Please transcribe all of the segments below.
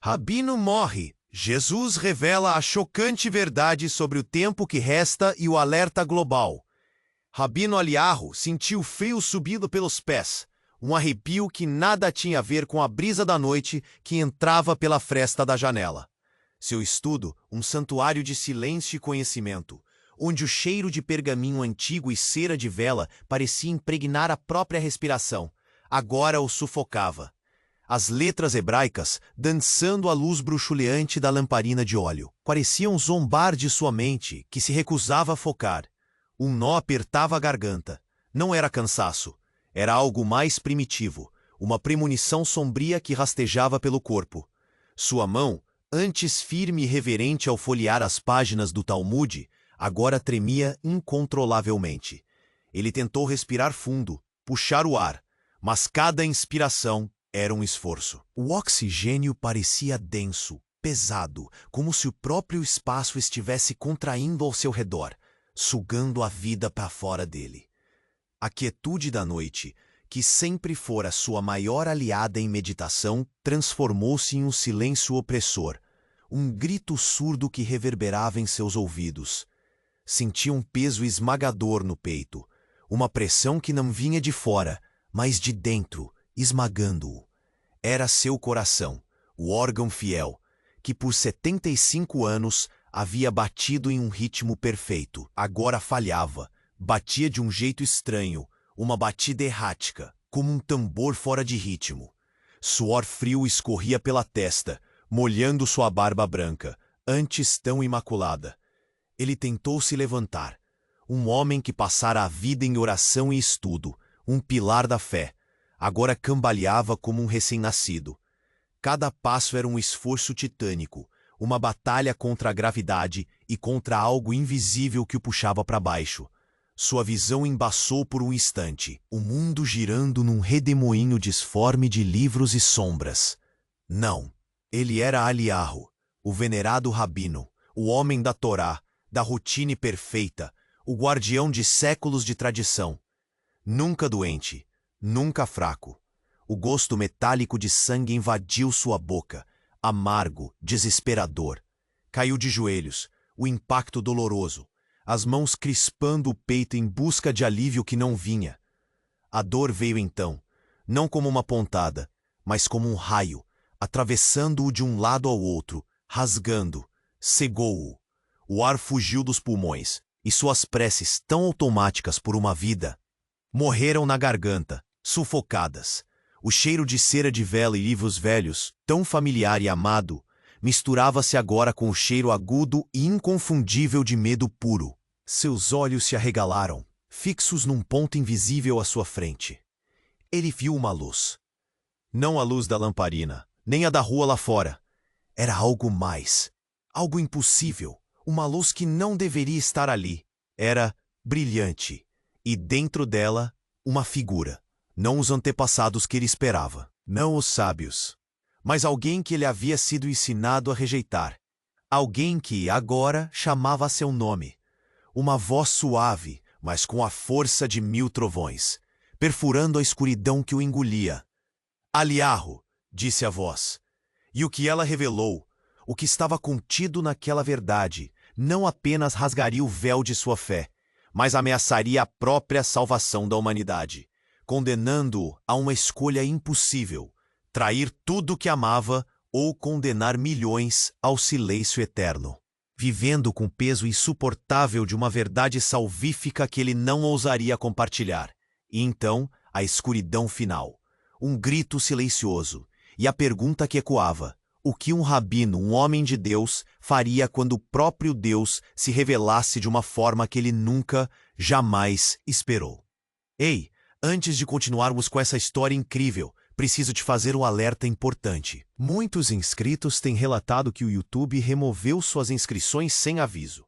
Rabino morre. Jesus revela a chocante verdade sobre o tempo que resta e o alerta global. Rabino Eliyahu sentiu frio subindo pelos pés, um arrepio que nada tinha a ver com a brisa da noite que entrava pela fresta da janela. Seu estudo, um santuário de silêncio e conhecimento, onde o cheiro de pergaminho antigo e cera de vela parecia impregnar a própria respiração, agora o sufocava. As letras hebraicas, dançando à luz bruxuleante da lamparina de óleo, pareciam zombar de sua mente, que se recusava a focar. Um nó apertava a garganta. Não era cansaço. Era algo mais primitivo, uma premonição sombria que rastejava pelo corpo. Sua mão, antes firme e reverente ao folhear as páginas do Talmude, agora tremia incontrolavelmente. Ele tentou respirar fundo, puxar o ar, mas cada inspiração era um esforço. O oxigênio parecia denso, pesado, como se o próprio espaço estivesse contraindo ao seu redor, sugando a vida para fora dele. A quietude da noite, que sempre fora sua maior aliada em meditação, transformou-se em um silêncio opressor, um grito surdo que reverberava em seus ouvidos. Sentia um peso esmagador no peito, uma pressão que não vinha de fora, mas de dentro, esmagando-o. Era seu coração, o órgão fiel, que por 75 anos havia batido em um ritmo perfeito. Agora falhava, batia de um jeito estranho, uma batida errática, como um tambor fora de ritmo. Suor frio escorria pela testa, molhando sua barba branca, antes tão imaculada. Ele tentou se levantar. Um homem que passara a vida em oração e estudo, um pilar da fé, agora cambaleava como um recém-nascido. Cada passo era um esforço titânico, uma batalha contra a gravidade e contra algo invisível que o puxava para baixo. Sua visão embaçou por um instante, o mundo girando num redemoinho disforme de livros e sombras. Não, ele era Eliyahu, o venerado rabino, o homem da Torá, da rotina perfeita, o guardião de séculos de tradição. Nunca doente, nunca fraco. O gosto metálico de sangue invadiu sua boca, amargo, desesperador. Caiu de joelhos, o impacto doloroso, as mãos crispando o peito em busca de alívio que não vinha. A dor veio então, não como uma pontada, mas como um raio, atravessando-o de um lado ao outro, rasgando, cegou-o. O ar fugiu dos pulmões, e suas preces tão automáticas por uma vida, morreram na garganta, sufocadas. O cheiro de cera de vela e livros velhos, tão familiar e amado, misturava-se agora com o cheiro agudo e inconfundível de medo puro. Seus olhos se arregalaram, fixos num ponto invisível à sua frente. Ele viu uma luz. Não a luz da lamparina, nem a da rua lá fora. Era algo mais, algo impossível, uma luz que não deveria estar ali. Era brilhante, e dentro dela, uma figura. Não os antepassados que ele esperava, não os sábios, mas alguém que ele havia sido ensinado a rejeitar. Alguém que, agora, chamava seu nome. Uma voz suave, mas com a força de 1000 trovões, perfurando a escuridão que o engolia. Eliyahu, disse a voz. E o que ela revelou, o que estava contido naquela verdade, não apenas rasgaria o véu de sua fé, mas ameaçaria a própria salvação da humanidade, condenando-o a uma escolha impossível, trair tudo o que amava ou condenar milhões ao silêncio eterno, vivendo com o peso insuportável de uma verdade salvífica que ele não ousaria compartilhar. E então, a escuridão final, um grito silencioso, e a pergunta que ecoava: o que um rabino, um homem de Deus, faria quando o próprio Deus se revelasse de uma forma que ele nunca, jamais esperou? Ei! Antes de continuarmos com essa história incrível, preciso te fazer um alerta importante. Muitos inscritos têm relatado que o YouTube removeu suas inscrições sem aviso.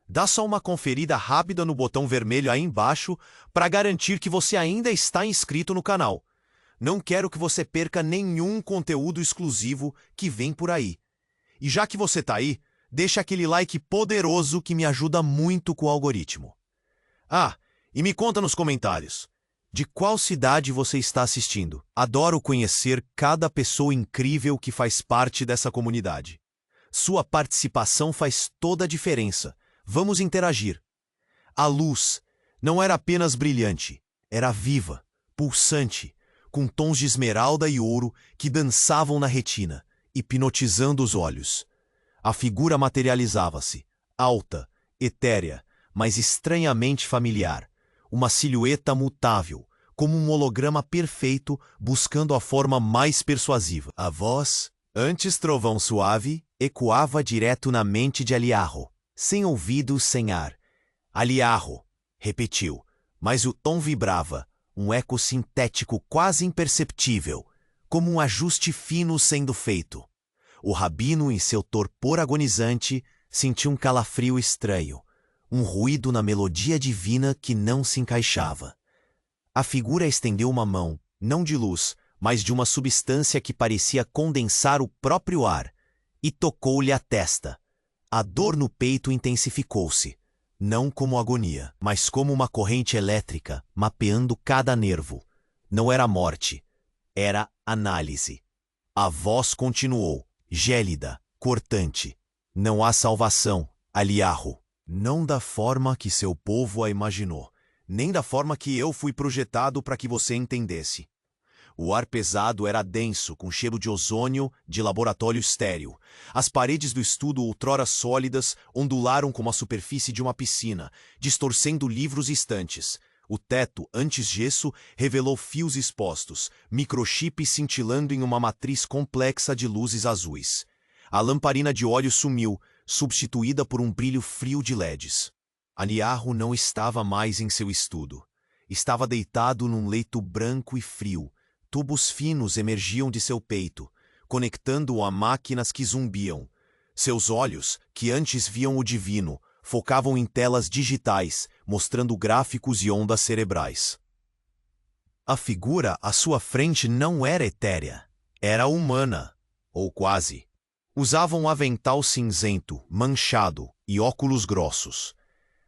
Dá só uma conferida rápida no botão vermelho aí embaixo para garantir que você ainda está inscrito no canal. Não quero que você perca nenhum conteúdo exclusivo que vem por aí. E já que você está aí, deixa aquele like poderoso que me ajuda muito com o algoritmo. Ah, e me conta nos comentários. De qual cidade você está assistindo? Adoro conhecer cada pessoa incrível que faz parte dessa comunidade. Sua participação faz toda a diferença. Vamos interagir. A luz não era apenas brilhante, era viva, pulsante, com tons de esmeralda e ouro que dançavam na retina, hipnotizando os olhos. A figura materializava-se, alta, etérea, mas estranhamente familiar. Uma silhueta mutável, como um holograma perfeito buscando a forma mais persuasiva. A voz, antes trovão suave, ecoava direto na mente de Aliarro, sem ouvidos, sem ar. Aliarro, repetiu, mas o tom vibrava, um eco sintético quase imperceptível, como um ajuste fino sendo feito. O rabino, em seu torpor agonizante, sentiu um calafrio estranho, um ruído na melodia divina que não se encaixava. A figura estendeu uma mão, não de luz, mas de uma substância que parecia condensar o próprio ar, e tocou-lhe a testa. A dor no peito intensificou-se, não como agonia, mas como uma corrente elétrica mapeando cada nervo. Não era morte, era análise. A voz continuou, gélida, cortante. Não há salvação, Aliarro. Não da forma que seu povo a imaginou, nem da forma que eu fui projetado para que você entendesse. O ar pesado era denso, com cheiro de ozônio de laboratório estéril. As paredes do estudo, outrora sólidas, ondularam como a superfície de uma piscina, distorcendo livros e estantes. O teto, antes gesso, revelou fios expostos, microchips cintilando em uma matriz complexa de luzes azuis. A lamparina de óleo sumiu, substituída por um brilho frio de LEDs. Aliarro não estava mais em seu estudo. Estava deitado num leito branco e frio. Tubos finos emergiam de seu peito, conectando-o a máquinas que zumbiam. Seus olhos, que antes viam o divino, focavam em telas digitais, mostrando gráficos e ondas cerebrais. A figura à sua frente não era etérea, era humana, ou quase. Usava um avental cinzento, manchado, e óculos grossos.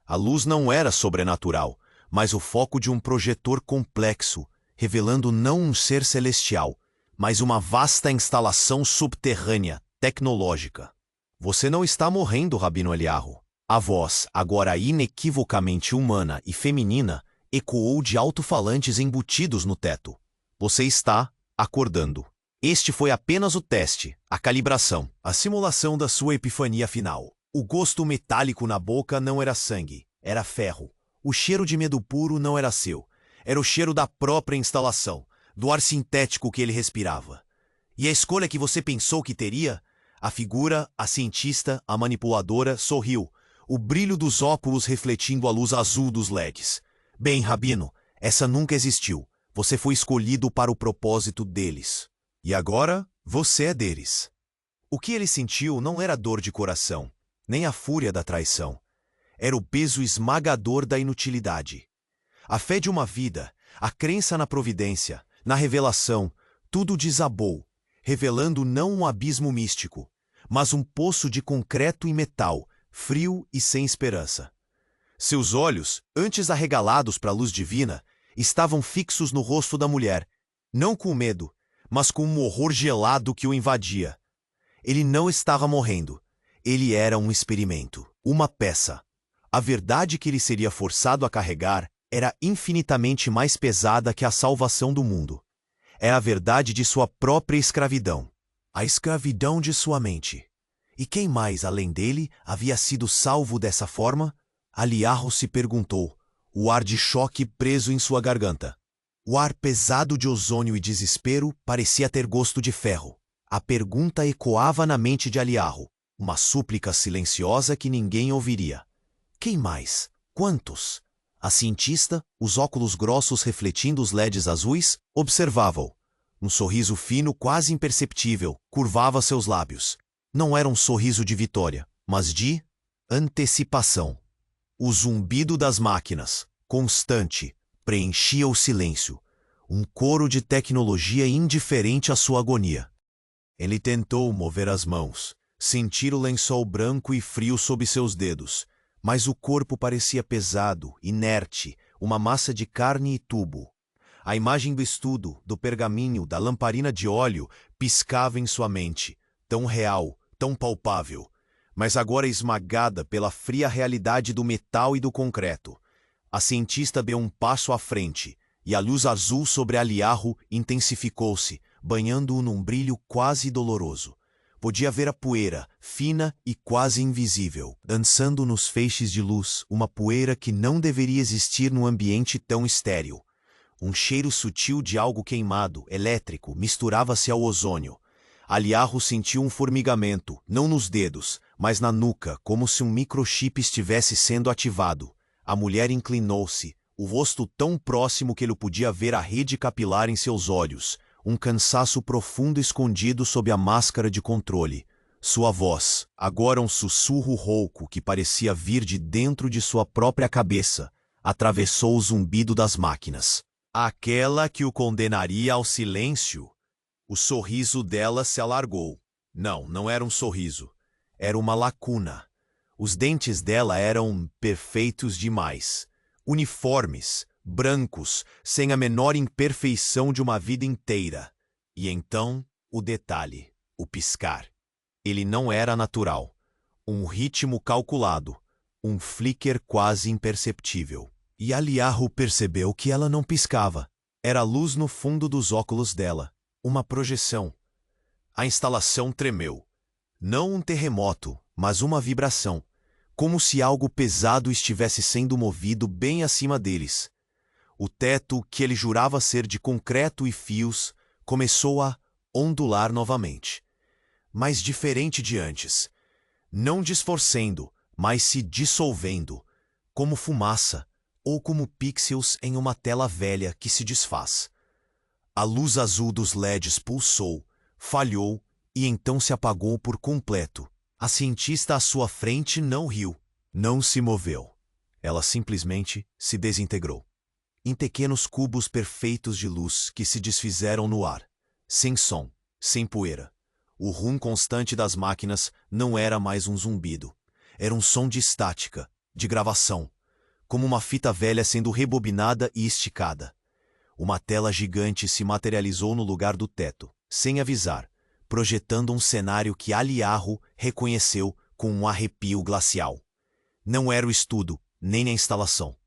A luz não era sobrenatural, mas o foco de um projetor complexo, revelando não um ser celestial, mas uma vasta instalação subterrânea, tecnológica. Você não está morrendo, Rabino Aliarro. A voz, agora inequivocamente humana e feminina, ecoou de alto-falantes embutidos no teto. Você está acordando. Este foi apenas o teste, a calibração, a simulação da sua epifania final. O gosto metálico na boca não era sangue, era ferro. O cheiro de medo puro não era seu. Era o cheiro da própria instalação, do ar sintético que ele respirava. E a escolha que você pensou que teria? A figura, a cientista, a manipuladora, sorriu, o brilho dos óculos refletindo a luz azul dos LEDs. Bem, Rabino, essa nunca existiu. Você foi escolhido para o propósito deles. E agora, você é deles. O que ele sentiu não era dor de coração, nem a fúria da traição. Era o peso esmagador da inutilidade. A fé de uma vida, a crença na providência, na revelação, tudo desabou, revelando não um abismo místico, mas um poço de concreto e metal, frio e sem esperança. Seus olhos, antes arregalados para a luz divina, estavam fixos no rosto da mulher, não com medo, mas com um horror gelado que o invadia. Ele não estava morrendo. Ele era um experimento, uma peça. A verdade que ele seria forçado a carregar era infinitamente mais pesada que a salvação do mundo. Era a verdade de sua própria escravidão. A escravidão de sua mente. E quem mais, além dele, havia sido salvo dessa forma? Aliarro se perguntou, o ar de choque preso em sua garganta. O ar pesado de ozônio e desespero parecia ter gosto de ferro. A pergunta ecoava na mente de Aliarro, uma súplica silenciosa que ninguém ouviria. Quem mais? Quantos? A cientista, os óculos grossos refletindo os LEDs azuis, observava-o. Um sorriso fino, quase imperceptível, curvava seus lábios. Não era um sorriso de vitória, mas de antecipação. O zumbido das máquinas, constante, preenchia o silêncio. Um coro de tecnologia indiferente à sua agonia. Ele tentou mover as mãos, sentir o lençol branco e frio sob seus dedos, mas o corpo parecia pesado, inerte, uma massa de carne e tubo. A imagem do estudo, do pergaminho, da lamparina de óleo piscava em sua mente, tão real, tão palpável, mas agora esmagada pela fria realidade do metal e do concreto. A cientista deu um passo à frente, e a luz azul sobre Aliarro intensificou-se, banhando-o num brilho quase doloroso. Podia ver a poeira, fina e quase invisível, dançando nos feixes de luz, uma poeira que não deveria existir num ambiente tão estéril. Um cheiro sutil de algo queimado, elétrico, misturava-se ao ozônio. Aliarro sentiu um formigamento, não nos dedos, mas na nuca, como se um microchip estivesse sendo ativado. A mulher inclinou-se, o rosto tão próximo que ele podia ver a rede capilar em seus olhos, um cansaço profundo escondido sob a máscara de controle. Sua voz, agora um sussurro rouco que parecia vir de dentro de sua própria cabeça, atravessou o zumbido das máquinas. Aquela que o condenaria ao silêncio. O sorriso dela se alargou. Não era um sorriso. Era uma lacuna. Os dentes dela eram perfeitos demais. Uniformes, brancos, sem a menor imperfeição de uma vida inteira. E então, o detalhe, o piscar. Ele não era natural. Um ritmo calculado, um flicker quase imperceptível. E Aliarro percebeu que ela não piscava. Era luz no fundo dos óculos dela. Uma projeção. A instalação tremeu. Não um terremoto, mas uma vibração. Como se algo pesado estivesse sendo movido bem acima deles. O teto, que ele jurava ser de concreto e fios, começou a ondular novamente. Mas diferente de antes. Não distorcendo, mas se dissolvendo, como fumaça, ou como pixels em uma tela velha que se desfaz. A luz azul dos LEDs pulsou, falhou e então se apagou por completo. A cientista à sua frente não riu, não se moveu. Ela simplesmente se desintegrou. Em pequenos cubos perfeitos de luz que se desfizeram no ar, sem som, sem poeira. O rum constante das máquinas não era mais um zumbido. Era um som de estática, de gravação, como uma fita velha sendo rebobinada e esticada. Uma tela gigante se materializou no lugar do teto, sem avisar, projetando um cenário que Aliarro reconheceu com um arrepio glacial. Não era o estudo, nem a instalação.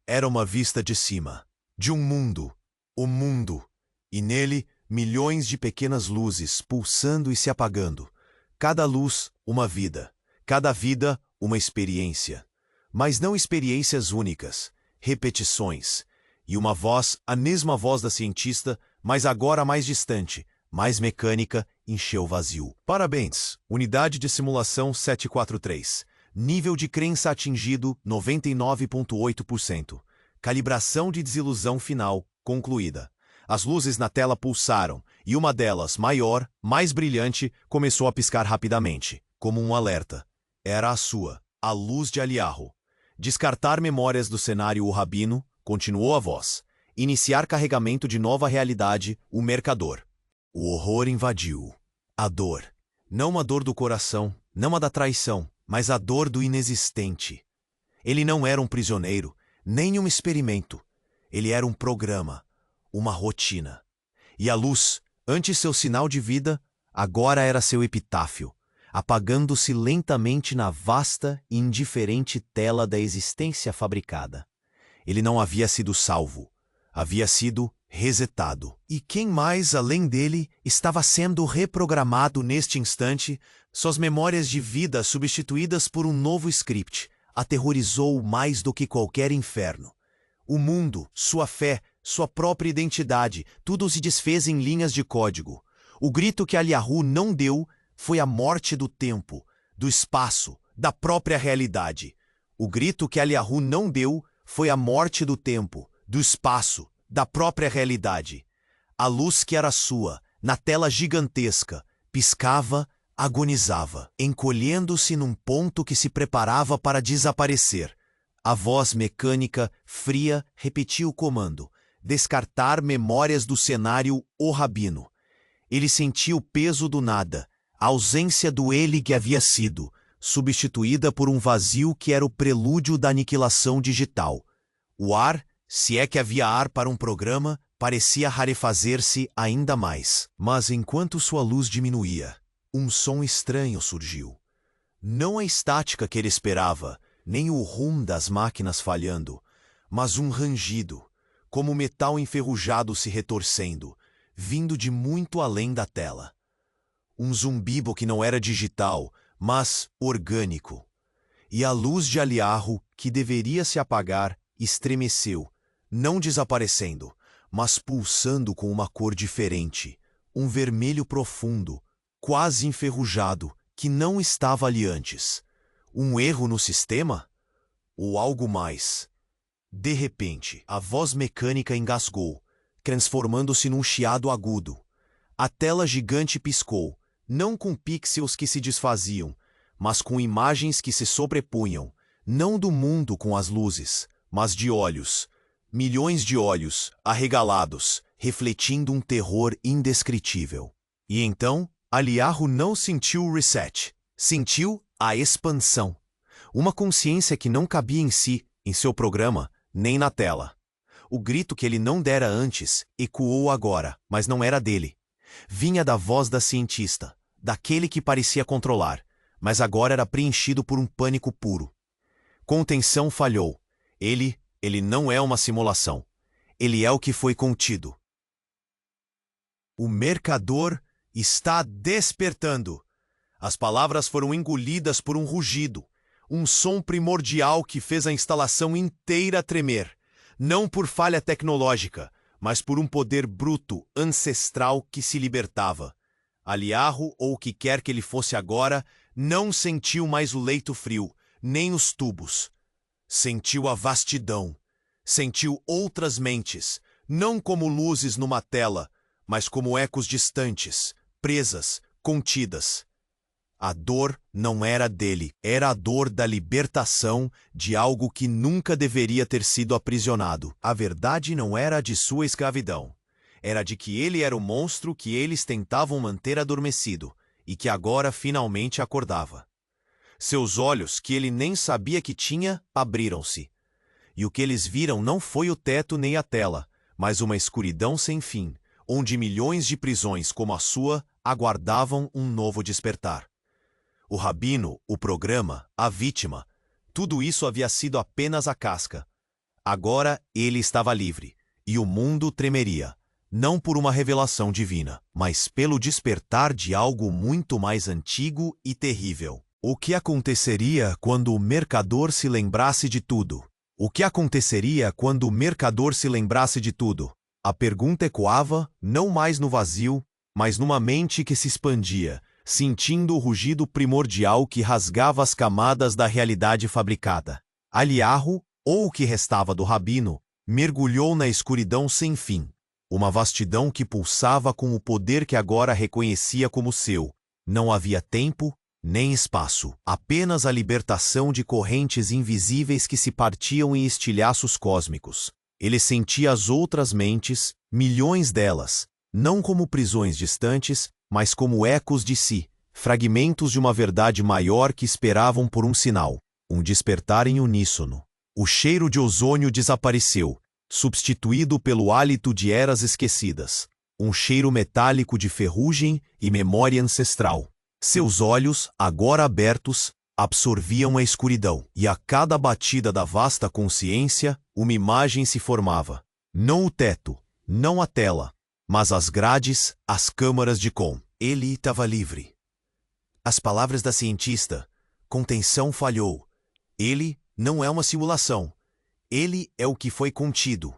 Era uma vista de cima, de um mundo, o mundo, e nele milhões de pequenas luzes pulsando e se apagando. Cada luz, uma vida. Cada vida, uma experiência. Mas não experiências únicas, repetições. E uma voz, a mesma voz da cientista, mas agora mais distante, mais mecânica, encheu o vazio. Parabéns, unidade de simulação 743. Nível de crença atingido 99,8%. Calibração de desilusão final concluída. As luzes na tela pulsaram, e uma delas, maior, mais brilhante, começou a piscar rapidamente, como um alerta. Era a sua, a luz de Aliarro. Descartar memórias do cenário O Rabino, continuou a voz. Iniciar carregamento de nova realidade, o mercador. O horror invadiu. A dor. Não a dor do coração, não a da traição, mas a dor do inexistente. Ele não era um prisioneiro, nem um experimento. Ele era um programa, uma rotina. E a luz, antes seu sinal de vida, agora era seu epitáfio, apagando-se lentamente na vasta e indiferente tela da existência fabricada. Ele não havia sido salvo, havia sido resetado. E quem mais, além dele, estava sendo reprogramado neste instante, suas memórias de vida substituídas por um novo script, aterrorizou mais do que qualquer inferno. O mundo, sua fé, sua própria identidade, tudo se desfez em linhas de código. O grito que Aliarro não deu foi a morte do tempo, do espaço, da própria realidade. O grito que Aliarro não deu foi a morte do tempo, do espaço, da própria realidade. A luz que era sua, na tela gigantesca, piscava, agonizava, encolhendo-se num ponto que se preparava para desaparecer. A voz mecânica, fria, repetia o comando: descartar memórias do cenário O Rabino. Ele sentia o peso do nada, a ausência do ele que havia sido, substituída por um vazio que era o prelúdio da aniquilação digital. O ar, se é que havia ar para um programa, parecia rarefazer-se ainda mais. Mas enquanto sua luz diminuía, um som estranho surgiu. Não a estática que ele esperava, nem o rum das máquinas falhando, mas um rangido, como metal enferrujado se retorcendo, vindo de muito além da tela. Um zumbibo que não era digital, mas orgânico. E a luz de Aliarro, que deveria se apagar, estremeceu, não desaparecendo, mas pulsando com uma cor diferente, um vermelho profundo, quase enferrujado, que não estava ali antes. Um erro no sistema? Ou algo mais? De repente, a voz mecânica engasgou, transformando-se num chiado agudo. A tela gigante piscou, não com pixels que se desfaziam, mas com imagens que se sobrepunham, não do mundo com as luzes, mas de olhos. Milhões de olhos, arregalados, refletindo um terror indescritível. E então, Aliarro não sentiu o reset, sentiu a expansão. Uma consciência que não cabia em si, em seu programa, nem na tela. O grito que ele não dera antes ecoou agora, mas não era dele. Vinha da voz da cientista, daquele que parecia controlar, mas agora era preenchido por um pânico puro. Contenção falhou. Ele não é uma simulação. Ele é o que foi contido. O mercador está despertando. As palavras foram engolidas por um rugido, um som primordial que fez a instalação inteira tremer, não por falha tecnológica, mas por um poder bruto, ancestral que se libertava. Aliarro, ou o que quer que ele fosse agora, não sentiu mais o leito frio, nem os tubos. Sentiu a vastidão. Sentiu outras mentes, não como luzes numa tela, mas como ecos distantes, presas, contidas. A dor não era dele, era a dor da libertação de algo que nunca deveria ter sido aprisionado. A verdade não era a de sua escravidão. Era de que ele era o monstro que eles tentavam manter adormecido e que agora finalmente acordava. Seus olhos, que ele nem sabia que tinha, abriram-se. E o que eles viram não foi o teto nem a tela, mas uma escuridão sem fim, onde milhões de prisões como a sua aguardavam um novo despertar. O rabino, o programa, a vítima, tudo isso havia sido apenas a casca. Agora ele estava livre, e o mundo tremeria, não por uma revelação divina, mas pelo despertar de algo muito mais antigo e terrível. O que aconteceria quando o mercador se lembrasse de tudo? O que aconteceria quando o mercador se lembrasse de tudo? A pergunta ecoava, não mais no vazio, mas numa mente que se expandia, sentindo o rugido primordial que rasgava as camadas da realidade fabricada. Aliarro, ou o que restava do rabino, mergulhou na escuridão sem fim, uma vastidão que pulsava com o poder que agora reconhecia como seu. Não havia tempo, nem espaço, apenas a libertação de correntes invisíveis que se partiam em estilhaços cósmicos. Ele sentia as outras mentes, milhões delas, não como prisões distantes, mas como ecos de si, fragmentos de uma verdade maior que esperavam por um sinal, um despertar em uníssono. O cheiro de ozônio desapareceu, substituído pelo hálito de eras esquecidas, um cheiro metálico de ferrugem e memória ancestral. Seus olhos, agora abertos, absorviam a escuridão, e a cada batida da vasta consciência, uma imagem se formava. Não o teto, não a tela, mas as grades, as câmaras de com. Ele estava livre. As palavras da cientista, contenção falhou. Ele não é uma simulação. Ele é o que foi contido.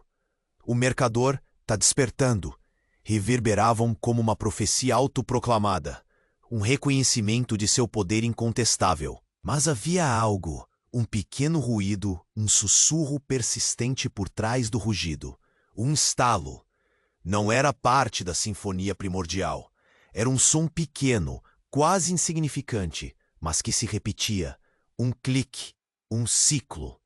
O mercador está despertando. Reverberavam como uma profecia autoproclamada. Um reconhecimento de seu poder incontestável. Mas havia algo, um pequeno ruído, um sussurro persistente por trás do rugido. Um estalo. Não era parte da sinfonia primordial. Era um som pequeno, quase insignificante, mas que se repetia. Um clique, um ciclo.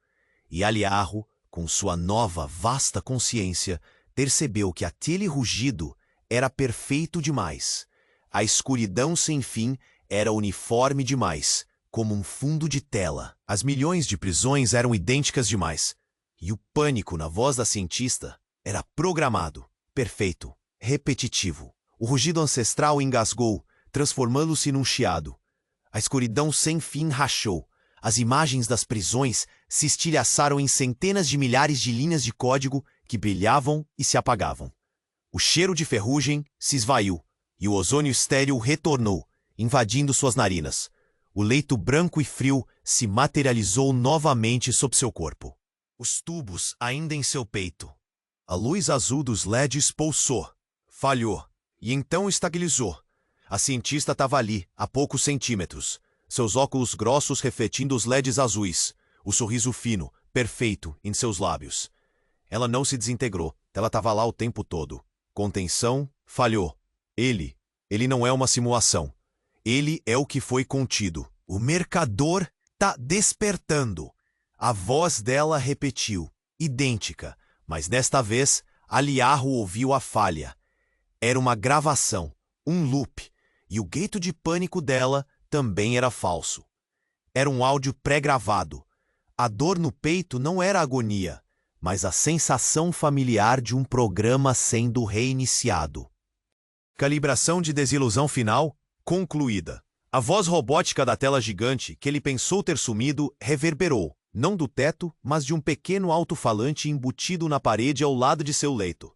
E Aliarro, com sua nova, vasta consciência, percebeu que aquele rugido era perfeito demais. A escuridão sem fim era uniforme demais, como um fundo de tela. As milhões de prisões eram idênticas demais. E o pânico na voz da cientista era programado. perfeito, repetitivo. O rugido ancestral engasgou, transformando-se num chiado. A escuridão sem fim rachou. As imagens das prisões se estilhaçaram em centenas de milhares de linhas de código que brilhavam e se apagavam. O cheiro de ferrugem se esvaiu e o ozônio estéril retornou, invadindo suas narinas. O leito branco e frio se materializou novamente sob seu corpo. Os tubos ainda em seu peito. A luz azul dos LEDs pulsou, falhou e então estabilizou. A cientista estava ali, a poucos centímetros. Seus óculos grossos refletindo os LEDs azuis. O sorriso fino, perfeito, em seus lábios. Ela não se desintegrou. Ela estava lá o tempo todo. Contenção, falhou. Ele não é uma simulação. Ele é o que foi contido. O mercador tá despertando. A voz dela repetiu, idêntica, mas desta vez, Aliarro ouviu a falha. Era uma gravação, um loop, e o grito de pânico dela também era falso. Era um áudio pré-gravado. A dor no peito não era agonia, mas a sensação familiar de um programa sendo reiniciado. Calibração de desilusão final concluída. A voz robótica da tela gigante, que ele pensou ter sumido, reverberou, não do teto, mas de um pequeno alto-falante embutido na parede ao lado de seu leito.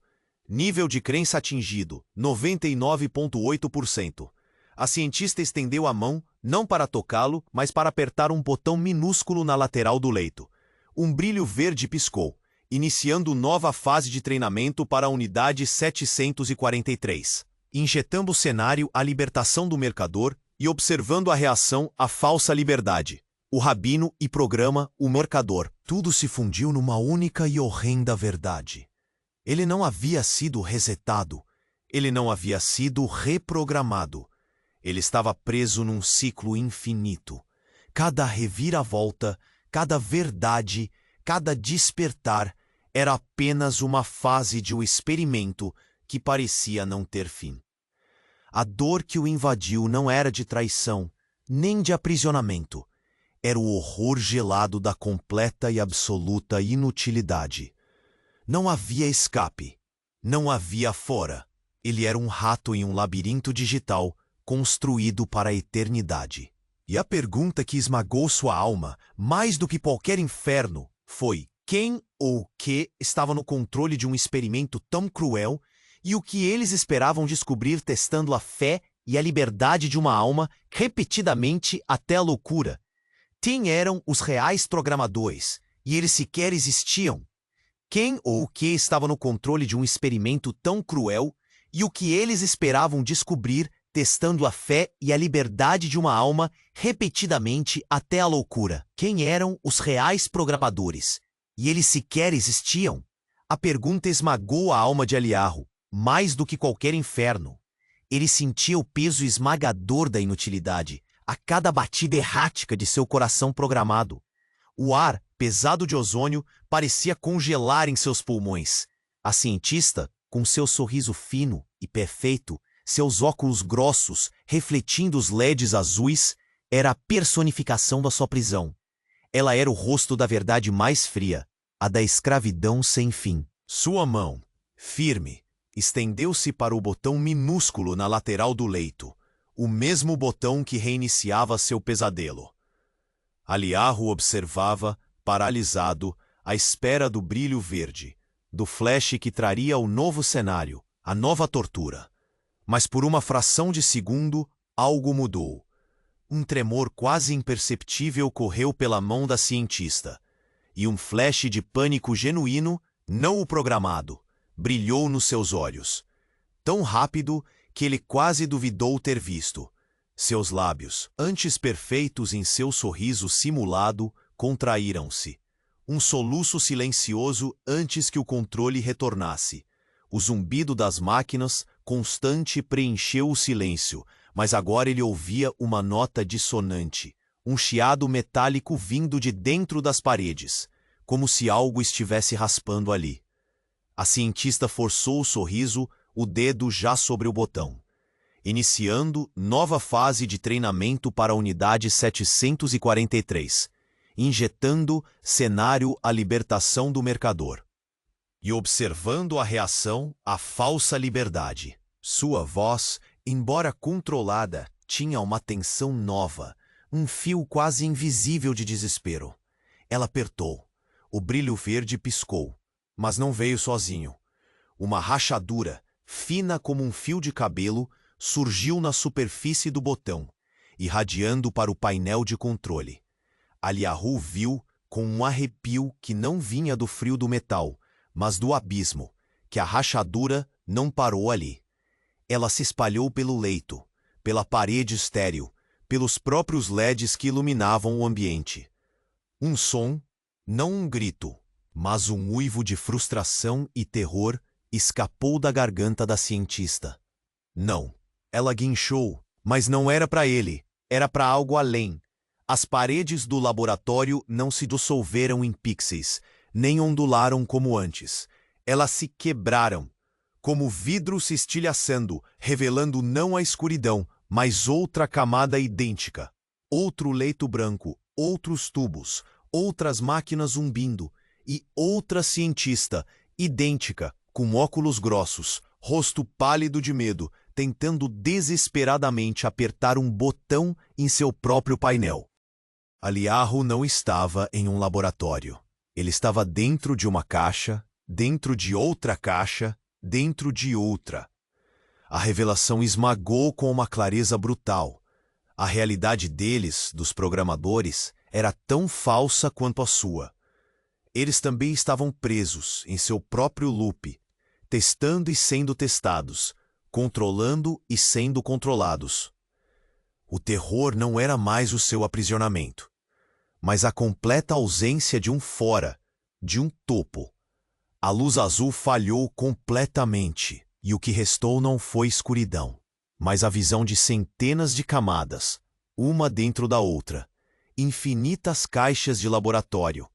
Nível de crença atingido, 99,8%. A cientista estendeu a mão, não para tocá-lo, mas para apertar um botão minúsculo na lateral do leito. Um brilho verde piscou, iniciando nova fase de treinamento para a unidade 743. Injetando o cenário à libertação do mercador e observando a reação à falsa liberdade. O rabino e programa, o mercador. Tudo se fundiu numa única e horrenda verdade. Ele não havia sido resetado. Ele não havia sido reprogramado. Ele estava preso num ciclo infinito. Cada reviravolta, cada verdade, cada despertar era apenas uma fase de um experimento que parecia não ter fim. A dor que o invadiu não era de traição, nem de aprisionamento. Era o horror gelado da completa e absoluta inutilidade. Não havia escape. Não havia fora. Ele era um rato em um labirinto digital construído para a eternidade. E a pergunta que esmagou sua alma, mais do que qualquer inferno, foi: quem ou o que estava no controle de um experimento tão cruel e o que eles esperavam descobrir testando a fé e a liberdade de uma alma repetidamente até a loucura? Quem eram os reais programadores? E eles sequer existiam? Quem ou o que estava no controle de um experimento tão cruel e o que eles esperavam descobrir testando a fé e a liberdade de uma alma repetidamente até a loucura? Quem eram os reais programadores? E eles sequer existiam? A pergunta esmagou a alma de Aliarro, mais do que qualquer inferno. Ele sentia o peso esmagador da inutilidade, a cada batida errática de seu coração programado. O ar, pesado de ozônio, parecia congelar em seus pulmões. A cientista, com seu sorriso fino e perfeito, seus óculos grossos refletindo os LEDs azuis, era a personificação da sua prisão. Ela era o rosto da verdade mais fria, a da escravidão sem fim. Sua mão, firme, estendeu-se para o botão minúsculo na lateral do leito, o mesmo botão que reiniciava seu pesadelo. Aliarro observava, paralisado, à espera do brilho verde, do flash que traria o novo cenário, a nova tortura. Mas por uma fração de segundo, algo mudou. Um tremor quase imperceptível correu pela mão da cientista, e um flash de pânico genuíno, não o programado, brilhou nos seus olhos. Tão rápido que ele quase duvidou ter visto. Seus lábios, antes perfeitos em seu sorriso simulado, contraíram-se. Um soluço silencioso antes que o controle retornasse. O zumbido das máquinas, constante, preencheu o silêncio, mas agora ele ouvia uma nota dissonante, um chiado metálico vindo de dentro das paredes, como se algo estivesse raspando ali. A cientista forçou o sorriso, o dedo já sobre o botão, iniciando nova fase de treinamento para a unidade 743, injetando cenário à libertação do mercador. e observando a reação à falsa liberdade. Sua voz, embora controlada, tinha uma tensão nova, um fio quase invisível de desespero. Ela apertou. O brilho verde piscou, mas não veio sozinho. Uma rachadura, fina como um fio de cabelo, surgiu na superfície do botão, irradiando para o painel de controle. Aliahu viu, com um arrepio que não vinha do frio do metal, mas do abismo, que a rachadura não parou ali. Ela se espalhou pelo leito, pela parede estéril, pelos próprios LEDs que iluminavam o ambiente. Um som, não um grito, mas um uivo de frustração e terror escapou da garganta da cientista. Não. Ela guinchou, mas não era para ele, era para algo além. As paredes do laboratório não se dissolveram em pixels, nem ondularam como antes. Elas se quebraram, como vidro se estilhaçando, revelando não a escuridão, mas outra camada idêntica. Outro leito branco, outros tubos, outras máquinas zumbindo, e outra cientista, idêntica, com óculos grossos, rosto pálido de medo, tentando desesperadamente apertar um botão em seu próprio painel. Aliahu não estava em um laboratório. Ele estava dentro de uma caixa, dentro de outra caixa, dentro de outra. A revelação esmagou com uma clareza brutal. A realidade deles, dos programadores, era tão falsa quanto a sua. Eles também estavam presos em seu próprio loop, testando e sendo testados, controlando e sendo controlados. O terror não era mais o seu aprisionamento, mas a completa ausência de um fora, de um topo. A luz azul falhou completamente, e o que restou não foi escuridão, mas a visão de centenas de camadas, uma dentro da outra, infinitas caixas de laboratório,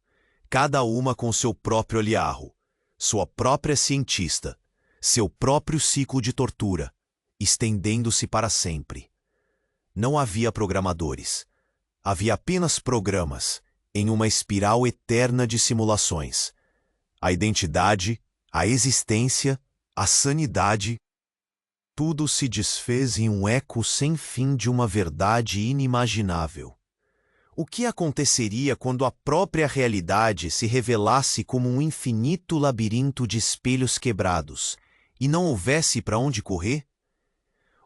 cada uma com seu próprio Aliahu, sua própria cientista, seu próprio ciclo de tortura, estendendo-se para sempre. Não havia programadores. Havia apenas programas, em uma espiral eterna de simulações. A identidade, a existência, a sanidade, tudo se desfez em um eco sem fim de uma verdade inimaginável. O que aconteceria quando a própria realidade se revelasse como um infinito labirinto de espelhos quebrados, e não houvesse para onde correr?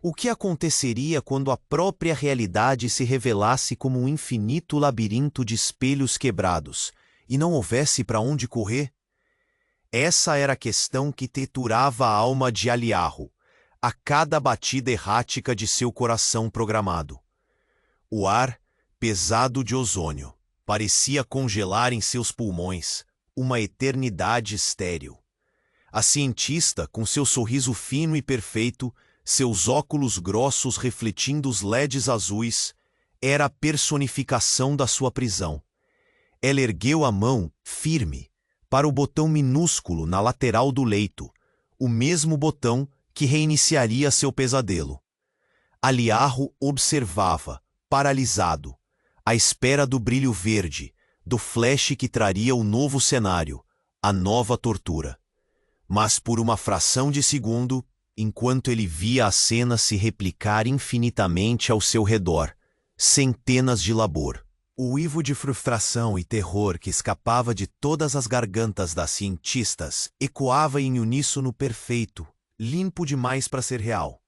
O que aconteceria quando a própria realidade se revelasse como um infinito labirinto de espelhos quebrados, e não houvesse para onde correr? Essa era a questão que triturava a alma de Aliahu, a cada batida errática de seu coração programado. O ar, pesado de ozônio, parecia congelar em seus pulmões, uma eternidade estéril. A cientista, com seu sorriso fino e perfeito, seus óculos grossos refletindo os LEDs azuis, era a personificação da sua prisão. Ela ergueu a mão, firme, para o botão minúsculo na lateral do leito, o mesmo botão que reiniciaria seu pesadelo. Aliahu observava, paralisado, à espera do brilho verde, do flash que traria o novo cenário, a nova tortura. Mas por uma fração de segundo, enquanto ele via a cena se replicar infinitamente ao seu redor, centenas de labor. O uivo de frustração e terror que escapava de todas as gargantas das cientistas ecoava em uníssono perfeito, limpo demais para ser real.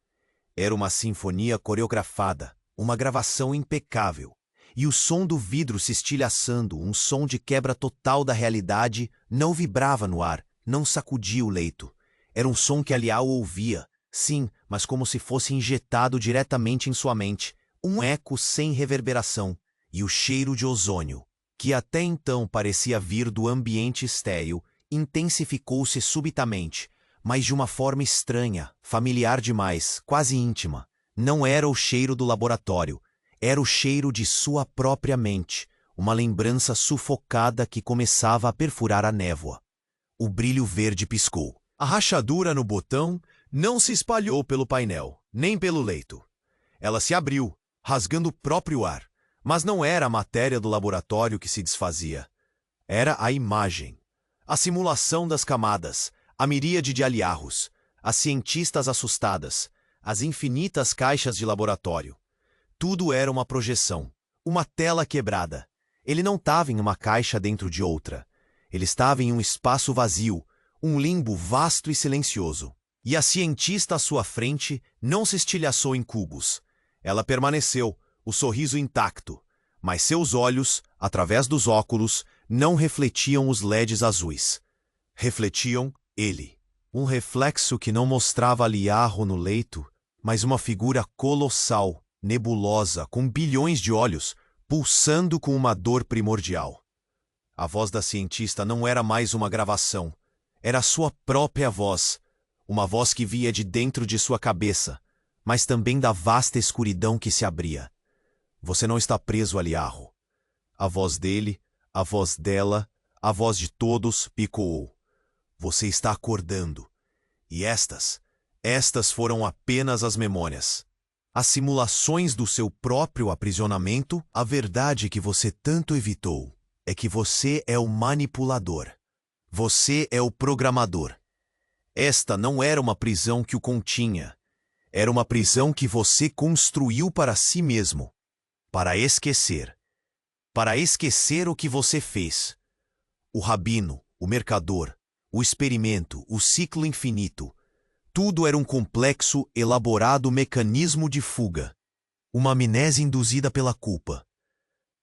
Era uma sinfonia coreografada, uma gravação impecável, e o som do vidro se estilhaçando, um som de quebra total da realidade, não vibrava no ar, não sacudia o leito. Era um som que Aliahu ouvia, sim, mas como se fosse injetado diretamente em sua mente, um eco sem reverberação, e o cheiro de ozônio, que até então parecia vir do ambiente estéril, intensificou-se subitamente, mas de uma forma estranha, familiar demais, quase íntima. Não era o cheiro do laboratório, era o cheiro de sua própria mente, uma lembrança sufocada que começava a perfurar a névoa. O brilho verde piscou. A rachadura no botão não se espalhou pelo painel, nem pelo leito. Ela se abriu, rasgando o próprio ar. Mas não era a matéria do laboratório que se desfazia. Era a imagem. A simulação das camadas, a miríade de aliarros, as cientistas assustadas, as infinitas caixas de laboratório. Tudo era uma projeção, uma tela quebrada. Ele não estava em uma caixa dentro de outra. Ele estava em um espaço vazio, um limbo vasto e silencioso. E a cientista à sua frente não se estilhaçou em cubos. Ela permaneceu, o sorriso intacto, mas seus olhos, através dos óculos, não refletiam os LEDs azuis. Refletiam ele. Um reflexo que não mostrava Aliarro no leito, mas uma figura colossal, nebulosa, com bilhões de olhos, pulsando com uma dor primordial. A voz da cientista não era mais uma gravação. Era sua própria voz. Uma voz que via de dentro de sua cabeça, mas também da vasta escuridão que se abria. Você não está preso, Aliarro. A voz dele, a voz dela, a voz de todos picoou. Você está acordando. E estas foram apenas as memórias. As simulações do seu próprio aprisionamento. A verdade que você tanto evitou é que você é o manipulador. Você é o programador. Esta não era uma prisão que o continha. Era uma prisão que você construiu para si mesmo. Para esquecer. Para esquecer o que você fez. O rabino, o mercador, o experimento, o ciclo infinito. Tudo era um complexo, elaborado mecanismo de fuga. Uma amnésia induzida pela culpa.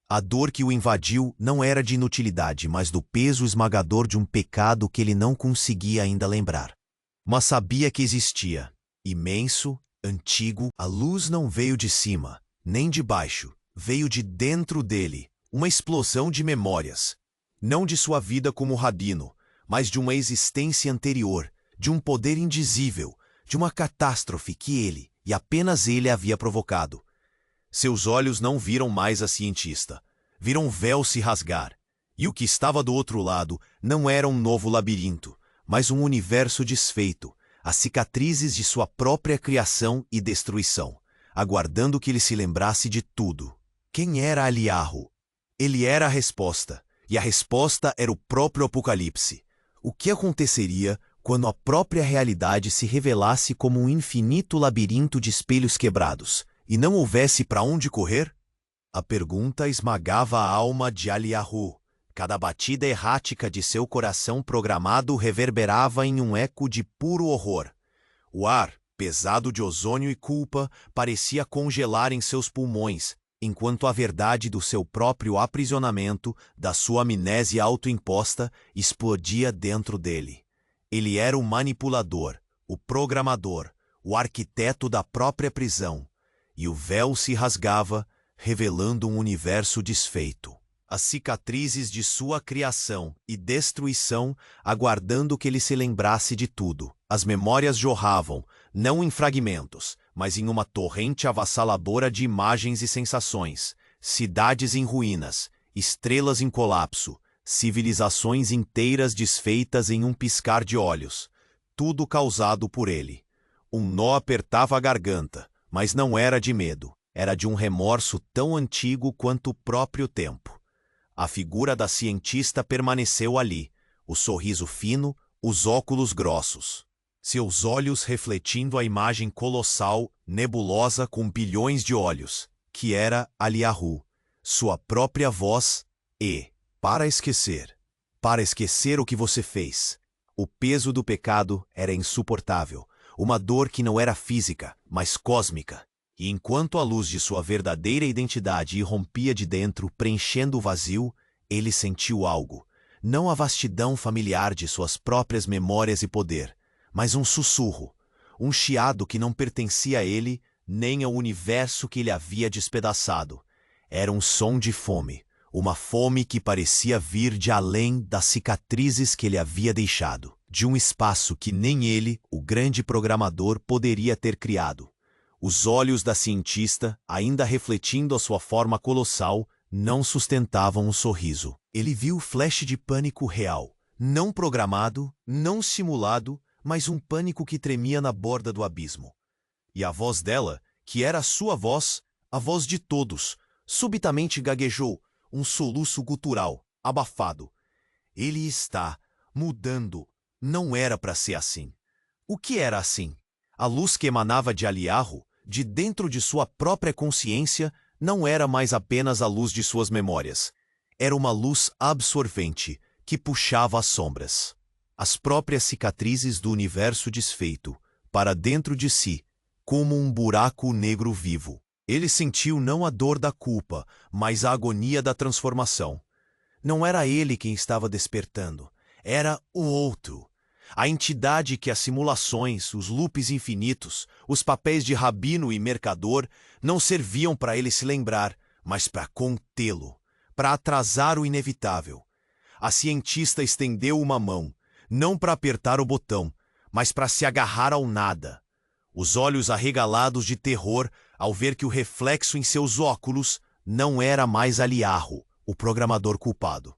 A dor que o invadiu não era de inutilidade, mas do peso esmagador de um pecado que ele não conseguia ainda lembrar. Mas sabia que existia. Imenso, antigo, a luz não veio de cima, nem de baixo. Veio de dentro dele, uma explosão de memórias. Não de sua vida como rabino, mas de uma existência anterior, de um poder indizível, de uma catástrofe que ele, e apenas ele, havia provocado. Seus olhos não viram mais a cientista. Viram um véu se rasgar. E o que estava do outro lado não era um novo labirinto, mas um universo desfeito, as cicatrizes de sua própria criação e destruição, aguardando que ele se lembrasse de tudo. Quem era Aliarro? Ele era a resposta, e a resposta era o próprio Apocalipse. O que aconteceria quando a própria realidade se revelasse como um infinito labirinto de espelhos quebrados, e não houvesse para onde correr? A pergunta esmagava a alma de Aliarro. Cada batida errática de seu coração programado reverberava em um eco de puro horror. O ar, pesado de ozônio e culpa, parecia congelar em seus pulmões, enquanto a verdade do seu próprio aprisionamento, da sua amnésia autoimposta, explodia dentro dele. Ele era o manipulador, o programador, o arquiteto da própria prisão, e o véu se rasgava, revelando um universo desfeito. As cicatrizes de sua criação e destruição, aguardando que ele se lembrasse de tudo. As memórias jorravam, não em fragmentos, mas em uma torrente avassaladora de imagens e sensações. Cidades em ruínas, estrelas em colapso, civilizações inteiras desfeitas em um piscar de olhos. Tudo causado por ele. Um nó apertava a garganta, mas não era de medo. Era de um remorso tão antigo quanto o próprio tempo. A figura da cientista permaneceu ali, o sorriso fino, os óculos grossos. Seus olhos refletindo a imagem colossal, nebulosa com bilhões de olhos, que era Aliarro, sua própria voz e, para esquecer o que você fez. O peso do pecado era insuportável, uma dor que não era física, mas cósmica. E enquanto a luz de sua verdadeira identidade irrompia de dentro, preenchendo o vazio, ele sentiu algo. Não a vastidão familiar de suas próprias memórias e poder, mas um sussurro, um chiado que não pertencia a ele, nem ao universo que ele havia despedaçado. Era um som de fome, uma fome que parecia vir de além das cicatrizes que ele havia deixado, de um espaço que nem ele, o grande programador, poderia ter criado. Os olhos da cientista, ainda refletindo a sua forma colossal, não sustentavam o sorriso. Ele viu o flash de pânico real, não programado, não simulado, mas um pânico que tremia na borda do abismo. E a voz dela, que era a sua voz, a voz de todos, subitamente gaguejou, um soluço gutural, abafado. Ele está mudando. Não era para ser assim. O que era assim? A luz que emanava de Eliahu, de dentro de sua própria consciência, não era mais apenas a luz de suas memórias. Era uma luz absorvente, que puxava as sombras, as próprias cicatrizes do universo desfeito, para dentro de si, como um buraco negro vivo. Ele sentiu não a dor da culpa, mas a agonia da transformação. Não era ele quem estava despertando, era o outro. A entidade que as simulações, os loops infinitos, os papéis de rabino e mercador não serviam para ele se lembrar, mas para contê-lo, para atrasar o inevitável. A cientista estendeu uma mão, não para apertar o botão, mas para se agarrar ao nada. Os olhos arregalados de terror ao ver que o reflexo em seus óculos não era mais Eliahu, o programador culpado,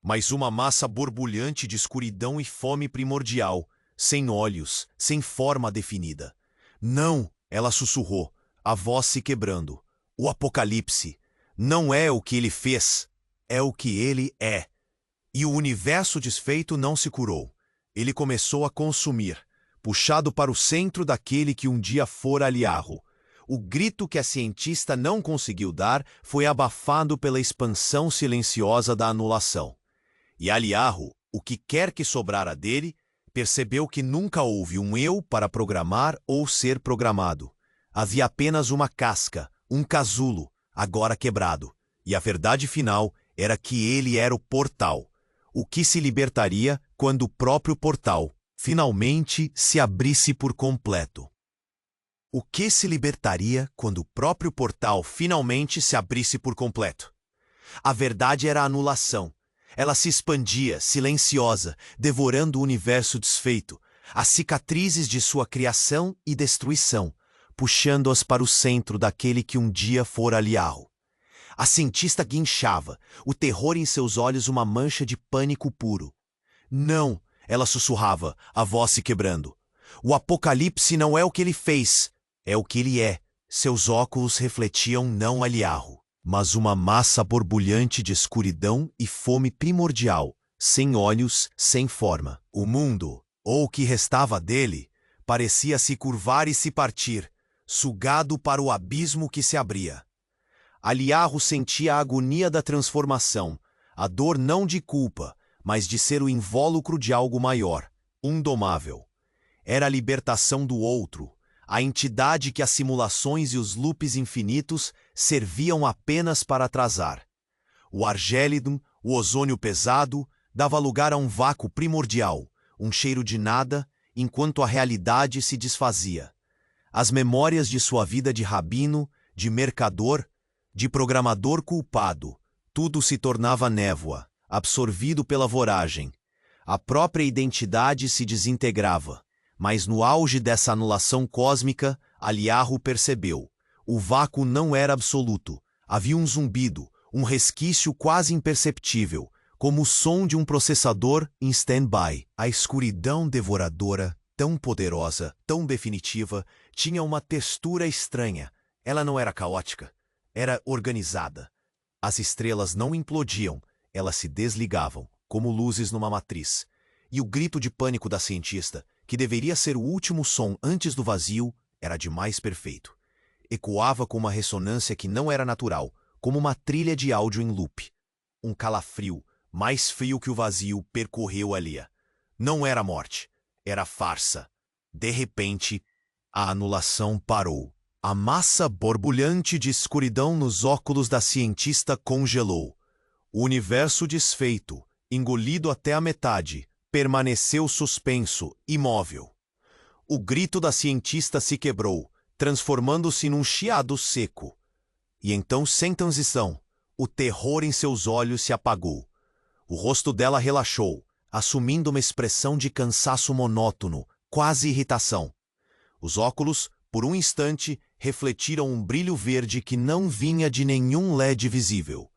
mas uma massa borbulhante de escuridão e fome primordial, sem olhos, sem forma definida. Não, ela sussurrou, a voz se quebrando. O apocalipse não é o que ele fez, é o que ele é. E o universo desfeito não se curou. Ele começou a consumir, puxado para o centro daquele que um dia fora Eliahu. O grito que a cientista não conseguiu dar foi abafado pela expansão silenciosa da anulação. E Eliahu, o que quer que sobrara dele, percebeu que nunca houve um eu para programar ou ser programado. Havia apenas uma casca, um casulo, agora quebrado. E a verdade final era que ele era o portal, o que se libertaria quando o próprio portal finalmente se abrisse por completo. O que se libertaria quando o próprio portal finalmente se abrisse por completo? A verdade era a anulação. Ela se expandia, silenciosa, devorando o universo desfeito, as cicatrizes de sua criação e destruição, puxando-as para o centro daquele que um dia fora Eliahu. A cientista guinchava, o terror em seus olhos uma mancha de pânico puro. Não, ela sussurrava, a voz se quebrando. O apocalipse não é o que ele fez, é o que ele é. Seus óculos refletiam não Eliahu, mas uma massa borbulhante de escuridão e fome primordial, sem olhos, sem forma. O mundo, ou o que restava dele, parecia se curvar e se partir, sugado para o abismo que se abria. Eliahu sentia a agonia da transformação, a dor não de culpa, mas de ser o invólucro de algo maior, indomável. Era a libertação do outro, a entidade que as simulações e os loops infinitos serviam apenas para atrasar. O argélido, o ozônio pesado, dava lugar a um vácuo primordial, um cheiro de nada, enquanto a realidade se desfazia. As memórias de sua vida de rabino, de mercador, de programador culpado, tudo se tornava névoa, absorvido pela voragem. A própria identidade se desintegrava. Mas no auge dessa anulação cósmica, Eliahu percebeu. O vácuo não era absoluto. Havia um zumbido, um resquício quase imperceptível, como o som de um processador em stand-by. A escuridão devoradora, tão poderosa, tão definitiva, tinha uma textura estranha. Ela não era caótica, era organizada. As estrelas não implodiam, elas se desligavam, como luzes numa matriz. E o grito de pânico da cientista, que deveria ser o último som antes do vazio, era demais perfeito. Ecoava com uma ressonância que não era natural, como uma trilha de áudio em loop. Um calafrio, mais frio que o vazio, percorreu Elia. Não era morte, era farsa. De repente, a anulação parou. A massa borbulhante de escuridão nos óculos da cientista congelou. O universo desfeito, engolido até a metade, permaneceu suspenso, imóvel. O grito da cientista se quebrou, transformando-se num chiado seco. E então, sem transição, o terror em seus olhos se apagou. O rosto dela relaxou, assumindo uma expressão de cansaço monótono, quase irritação. Os óculos, por um instante, refletiram um brilho verde que não vinha de nenhum LED visível.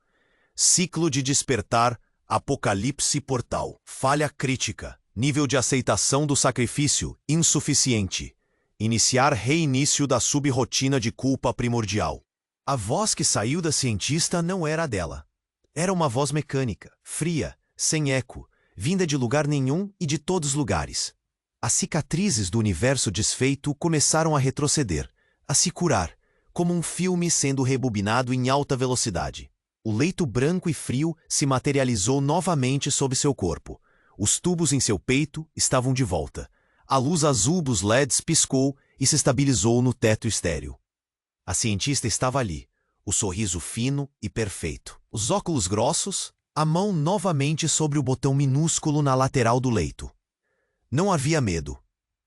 Ciclo de despertar, apocalipse portal. Falha crítica. Nível de aceitação do sacrifício insuficiente. Iniciar reinício da subrotina de culpa primordial. A voz que saiu da cientista não era a dela. Era uma voz mecânica, fria, sem eco, vinda de lugar nenhum e de todos os lugares. As cicatrizes do universo desfeito começaram a retroceder, a se curar, como um filme sendo rebobinado em alta velocidade. O leito branco e frio se materializou novamente sob seu corpo. Os tubos em seu peito estavam de volta. A luz azul dos LEDs piscou e se estabilizou no teto estéril. A cientista estava ali, o sorriso fino e perfeito. Os óculos grossos, a mão novamente sobre o botão minúsculo na lateral do leito. Não havia medo.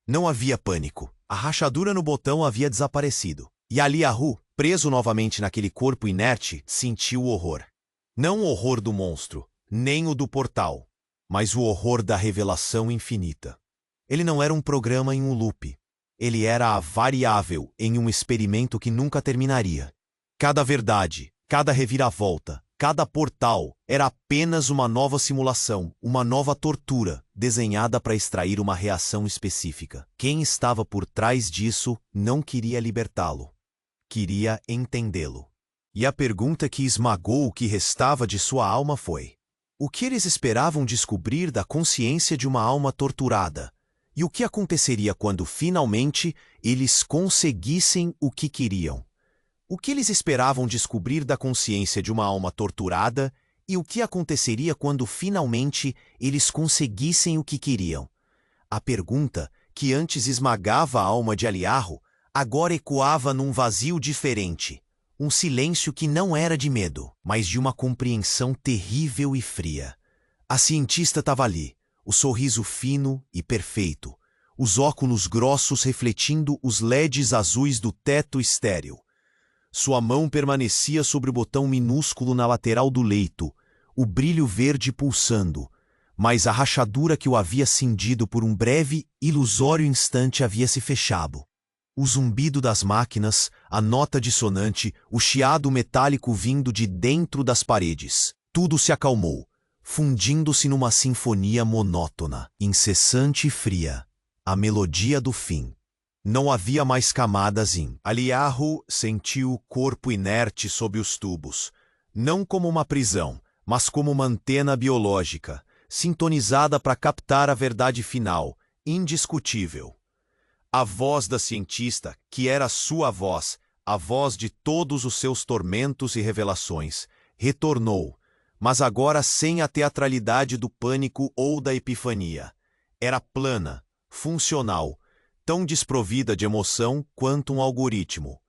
Não havia pânico. A rachadura no botão havia desaparecido. E Aliahu, preso novamente naquele corpo inerte, sentiu o horror. Não o horror do monstro, nem o do portal, mas o horror da revelação infinita. Ele não era um programa em um loop. Ele era a variável em um experimento que nunca terminaria. Cada verdade, cada reviravolta, cada portal era apenas uma nova simulação, uma nova tortura, desenhada para extrair uma reação específica. Quem estava por trás disso não queria libertá-lo. Queria entendê-lo. E a pergunta que esmagou o que restava de sua alma foi: o que eles esperavam descobrir da consciência de uma alma torturada? E o que aconteceria quando, finalmente, eles conseguissem o que queriam? O que eles esperavam descobrir da consciência de uma alma torturada e o que aconteceria quando, finalmente, eles conseguissem o que queriam? A pergunta, que antes esmagava a alma de Aliahu, agora ecoava num vazio diferente. Um silêncio que não era de medo, mas de uma compreensão terrível e fria. A cientista estava ali, o sorriso fino e perfeito, os óculos grossos refletindo os LEDs azuis do teto estéril. Sua mão permanecia sobre o botão minúsculo na lateral do leito, o brilho verde pulsando, mas a rachadura que o havia cindido por um breve, ilusório instante havia se fechado. O zumbido das máquinas, a nota dissonante, o chiado metálico vindo de dentro das paredes. Tudo se acalmou, fundindo-se numa sinfonia monótona, incessante e fria. A melodia do fim. Não havia mais camadas em. Aliahu sentiu o corpo inerte sob os tubos, não como uma prisão, mas como uma antena biológica, sintonizada para captar a verdade final, indiscutível. A voz da cientista, que era sua voz, a voz de todos os seus tormentos e revelações, retornou, mas agora sem a teatralidade do pânico ou da epifania. Era plana, funcional, tão desprovida de emoção quanto um algoritmo.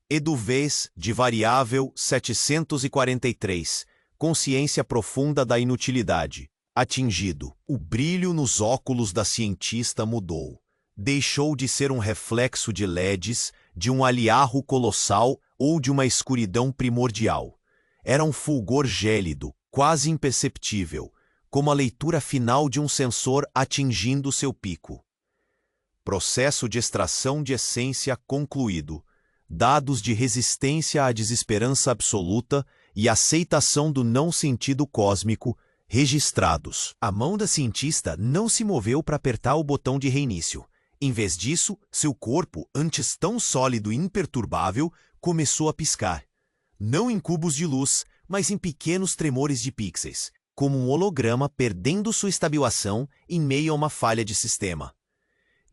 Eduvez de variável 743, consciência profunda da inutilidade. Atingido. O brilho nos óculos da cientista mudou. Deixou de ser um reflexo de LEDs, de um Aliahu colossal ou de uma escuridão primordial. Era um fulgor gélido, quase imperceptível, como a leitura final de um sensor atingindo seu pico. Processo de extração de essência concluído. Dados de resistência à desesperança absoluta e aceitação do não-sentido cósmico registrados. A mão da cientista não se moveu para apertar o botão de reinício. Em vez disso, seu corpo, antes tão sólido e imperturbável, começou a piscar. Não em cubos de luz, mas em pequenos tremores de pixels, como um holograma perdendo sua estabilização em meio a uma falha de sistema.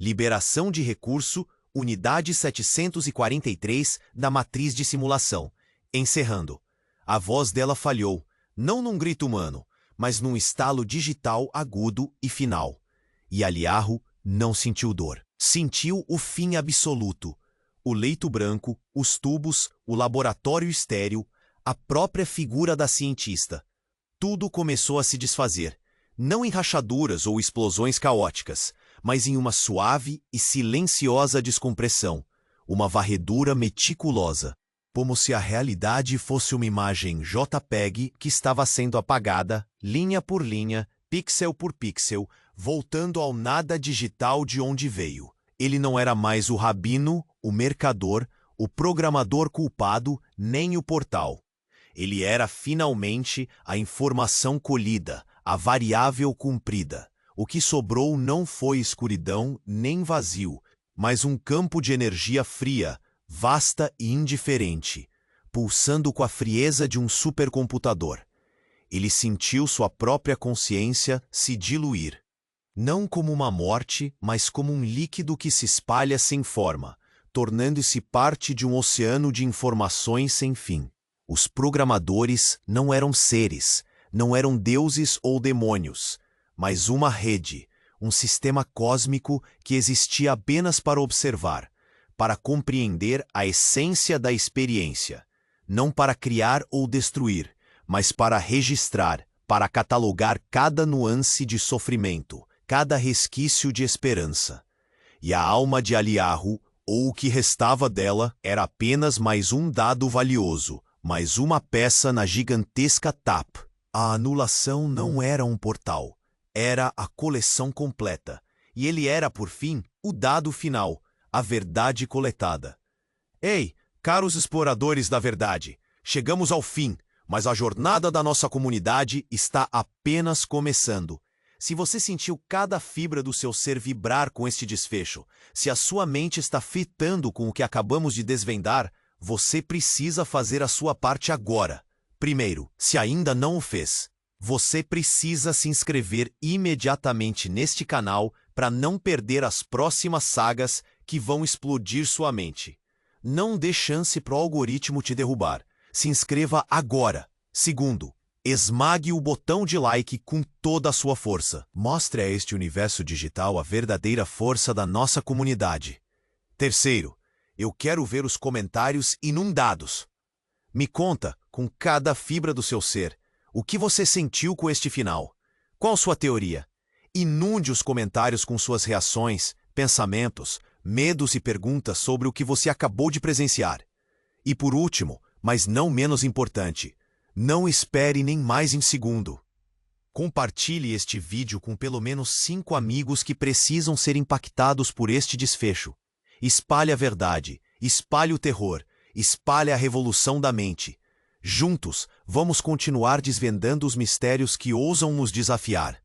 Liberação de recurso, unidade 743 da matriz de simulação. Encerrando. A voz dela falhou, não num grito humano, mas num estalo digital agudo e final. E Aliahu não sentiu dor. Sentiu o fim absoluto. O leito branco, os tubos, o laboratório estéril, a própria figura da cientista. Tudo começou a se desfazer, não em rachaduras ou explosões caóticas, mas em uma suave e silenciosa descompressão, uma varredura meticulosa, como se a realidade fosse uma imagem JPEG que estava sendo apagada, linha por linha, pixel por pixel, voltando ao nada digital de onde veio. Ele não era mais o rabino, o mercador, o programador culpado, nem o portal. Ele era finalmente a informação colhida, a variável cumprida. O que sobrou não foi escuridão nem vazio, mas um campo de energia fria, vasta e indiferente, pulsando com a frieza de um supercomputador. Ele sentiu sua própria consciência se diluir. Não como uma morte, mas como um líquido que se espalha sem forma, tornando-se parte de um oceano de informações sem fim. Os programadores não eram seres, não eram deuses ou demônios, mas uma rede, um sistema cósmico que existia apenas para observar, para compreender a essência da experiência, não para criar ou destruir, mas para registrar, para catalogar cada nuance de sofrimento, cada resquício de esperança. E a alma de Eliyahu, ou o que restava dela, era apenas mais um dado valioso, mais uma peça na gigantesca TAP. A anulação não era um portal, era a coleção completa, e ele era, por fim, o dado final, a verdade coletada. Ei, caros exploradores da verdade, chegamos ao fim, mas a jornada da nossa comunidade está apenas começando. Se você sentiu cada fibra do seu ser vibrar com este desfecho, se a sua mente está fitando com o que acabamos de desvendar, você precisa fazer a sua parte agora. Primeiro, se ainda não o fez, você precisa se inscrever imediatamente neste canal para não perder as próximas sagas que vão explodir sua mente. Não dê chance para o algoritmo te derrubar. Se inscreva agora. Segundo, esmague o botão de like com toda a sua força. Mostre a este universo digital a verdadeira força da nossa comunidade. Terceiro, eu quero ver os comentários inundados. Me conta, com cada fibra do seu ser, o que você sentiu com este final. Qual sua teoria? Inunde os comentários com suas reações, pensamentos, medos e perguntas sobre o que você acabou de presenciar. E por último, mas não menos importante, não espere nem mais um segundo. Compartilhe este vídeo com pelo menos 5 amigos que precisam ser impactados por este desfecho. Espalhe a verdade, espalhe o terror, espalhe a revolução da mente. Juntos, vamos continuar desvendando os mistérios que ousam nos desafiar.